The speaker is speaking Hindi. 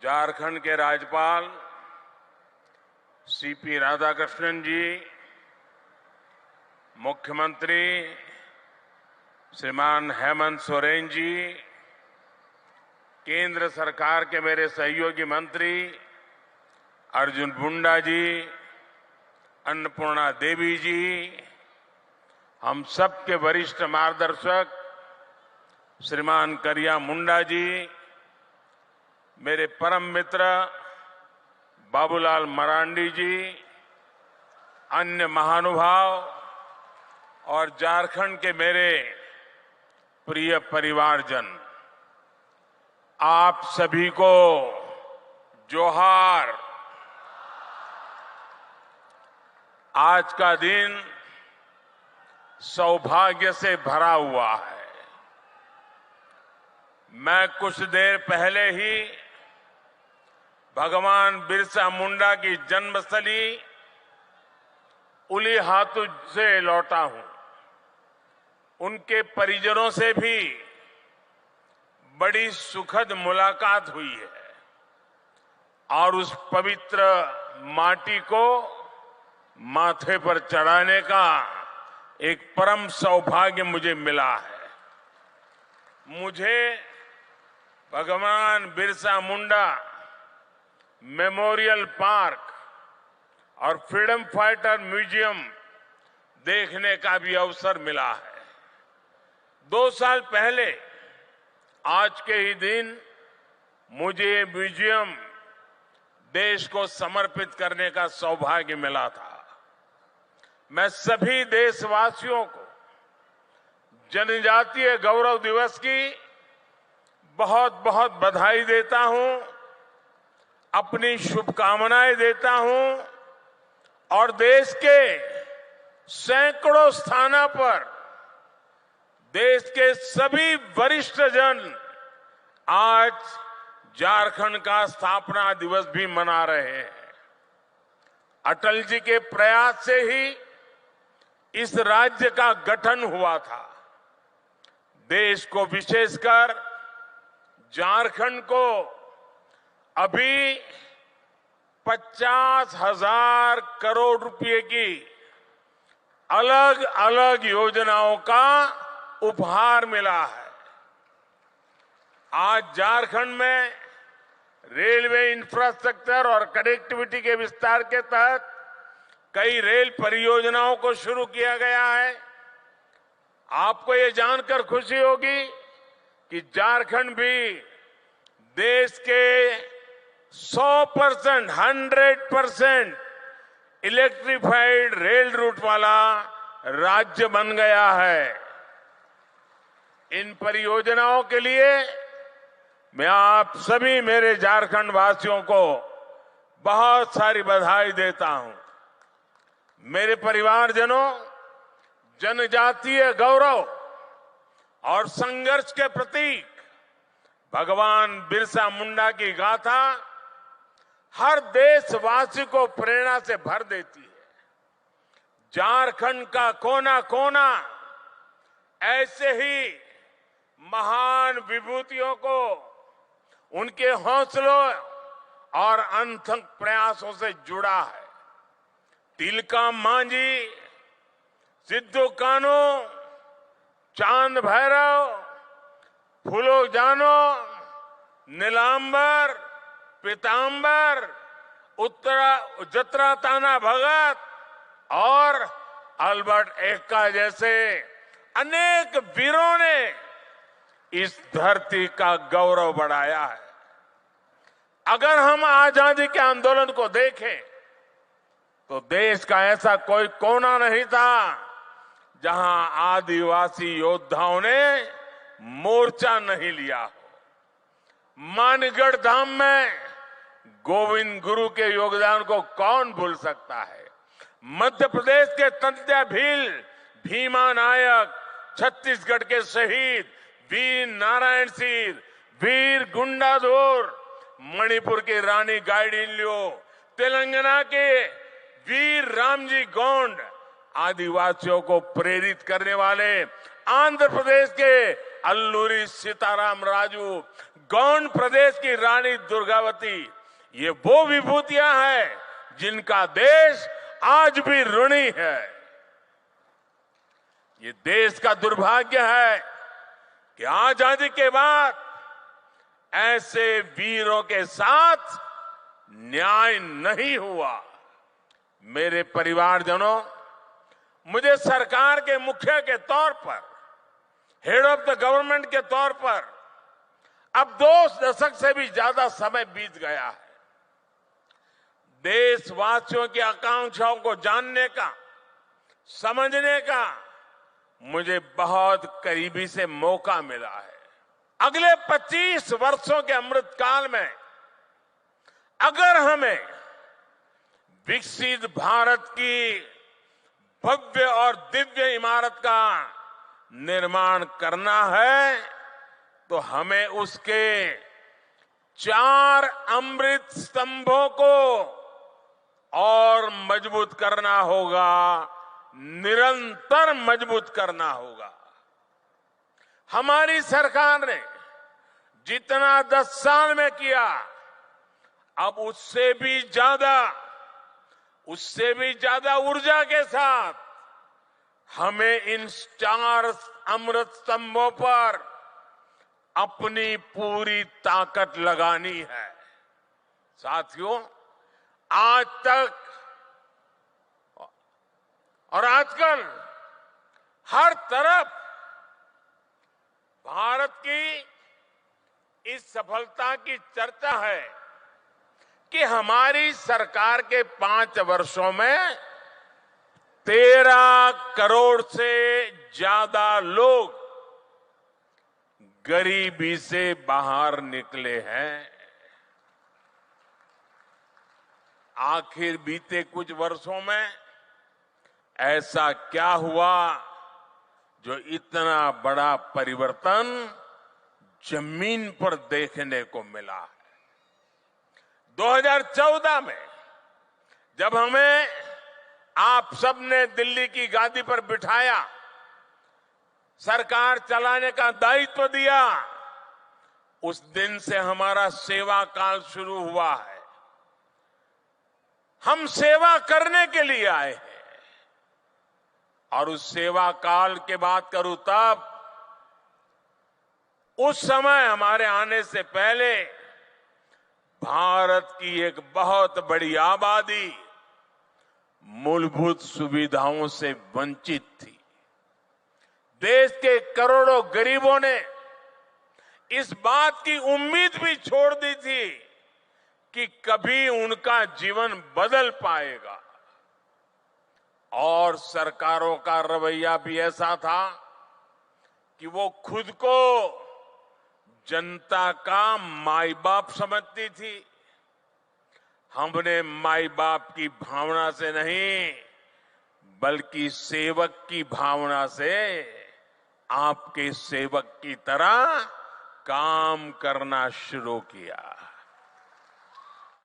झारखंड के राज्यपाल सीपी राधाकृष्णन जी, मुख्यमंत्री श्रीमान हेमंत सोरेन जी, केंद्र सरकार के मेरे सहयोगी मंत्री अर्जुन मुंडा जी, अन्नपूर्णा देवी जी, हम सब के वरिष्ठ मार्गदर्शक श्रीमान करिया मुंडा जी, मेरे परम मित्र बाबूलाल मरांडी जी, अन्य महानुभाव और झारखंड के मेरे प्रिय परिवारजन, आप सभी को जोहार। आज का दिन सौभाग्य से भरा हुआ है। मैं कुछ देर पहले ही भगवान बिरसा मुंडा की जन्मस्थली उलीहातू से लौटा हूं। उनके परिजनों से भी बड़ी सुखद मुलाकात हुई है और उस पवित्र माटी को माथे पर चढ़ाने का एक परम सौभाग्य मुझे मिला है। मुझे भगवान बिरसा मुंडा मेमोरियल पार्क और फ्रीडम फाइटर म्यूजियम देखने का भी अवसर मिला है। 2 साल पहले आज के ही दिन मुझे ये म्यूजियम देश को समर्पित करने का सौभाग्य मिला था। मैं सभी देशवासियों को जनजातीय गौरव दिवस की बहुत बहुत बधाई देता हूं, अपनी शुभकामनाएं देता हूं और देश के सैकड़ों स्थानों पर देश के सभी वरिष्ठ जन आज झारखंड का स्थापना दिवस भी मना रहे हैं। अटल जी के प्रयास से ही इस राज्य का गठन हुआ था। देश को, विशेषकर झारखंड को अभी 50,000 करोड़ रुपए की अलग अलग योजनाओं का उपहार मिला है। आज झारखंड में रेलवे इंफ्रास्ट्रक्चर और कनेक्टिविटी के विस्तार के तहत कई रेल परियोजनाओं को शुरू किया गया है। आपको ये जानकर खुशी होगी कि झारखंड भी देश के 100% इलेक्ट्रिफाइड रेल रूट वाला राज्य बन गया है। इन परियोजनाओं के लिए मैं आप सभी मेरे झारखंड वासियों को बहुत सारी बधाई देता हूं। मेरे परिवारजनों, जनजातीय गौरव और संघर्ष के प्रतीक भगवान बिरसा मुंडा की गाथा हर देशवासी को प्रेरणा से भर देती है। झारखंड का कोना कोना ऐसे ही महान विभूतियों को उनके हौसलों और अनथक प्रयासों से जुड़ा है। तिलका मांझी, सिद्धू कान्हू, चांद भैरव, फूलो जानो, नीलांबर, पीतांबर, जत्रा ताना भगत और अल्बर्ट एक्का जैसे अनेक वीरों ने इस धरती का गौरव बढ़ाया है। अगर हम आजादी के आंदोलन को देखें तो देश का ऐसा कोई कोना नहीं था जहां आदिवासी योद्धाओं ने मोर्चा नहीं लिया हो। मानगढ़ धाम में गोविंद गुरु के योगदान को कौन भूल सकता है। मध्य प्रदेश के तंत्या भील, भीमा नायक, छत्तीसगढ़ के शहीद वीर नारायण सिंह, वीर गुंडाधुर, मणिपुर की रानी गाइडिन्ल्यो, तेलंगाना के वीर रामजी गोंड, आदिवासियों को प्रेरित करने वाले आंध्र प्रदेश के अल्लूरी सीताराम राजू, गौंड प्रदेश की रानी दुर्गावती, ये वो विभूतियां हैं जिनका देश आज भी ऋणी है। ये देश का दुर्भाग्य है कि आजादी के बाद ऐसे वीरों के साथ न्याय नहीं हुआ। मेरे परिवारजनों, मुझे सरकार के मुखिया के तौर पर, हेड ऑफ द गवर्नमेंट के तौर पर अब 2 दशक से भी ज्यादा समय बीत गया है। देशवासियों की आकांक्षाओं को जानने का, समझने का मुझे बहुत करीबी से मौका मिला है। अगले 25 वर्षों के अमृतकाल में अगर हमें विकसित भारत की भव्य और दिव्य इमारत का निर्माण करना है तो हमें उसके 4 अमृत स्तंभों को और मजबूत करना होगा, निरंतर मजबूत करना होगा। हमारी सरकार ने जितना 10 साल में किया, अब उससे भी ज्यादा ऊर्जा के साथ हमें इन 4 अमृत स्तंभों पर अपनी पूरी ताकत लगानी है। साथियों, आज तक और आजकल हर तरफ भारत की इस सफलता की चर्चा है कि हमारी सरकार के 5 वर्षों में 13 करोड़ से ज्यादा लोग गरीबी से बाहर निकले हैं। आखिर बीते कुछ वर्षों में ऐसा क्या हुआ जो इतना बड़ा परिवर्तन जमीन पर देखने को मिला है। 2014 में जब हमें आप सबने दिल्ली की गादी पर बिठाया, सरकार चलाने का दायित्व दिया, उस दिन से हमारा सेवा काल शुरू हुआ है। हम सेवा करने के लिए आए हैं और उस सेवा काल की बात करूं तब उस समय हमारे आने से पहले भारत की एक बहुत बड़ी आबादी मूलभूत सुविधाओं से वंचित थी। देश के करोड़ों गरीबों ने इस बात की उम्मीद भी छोड़ दी थी कि कभी उनका जीवन बदल पाएगा। और सरकारों का रवैया भी ऐसा था कि वो खुद को जनता का माई बाप समझती थी। हमने माई बाप की भावना से नहीं बल्कि सेवक की भावना से आपके सेवक की तरह काम करना शुरू किया।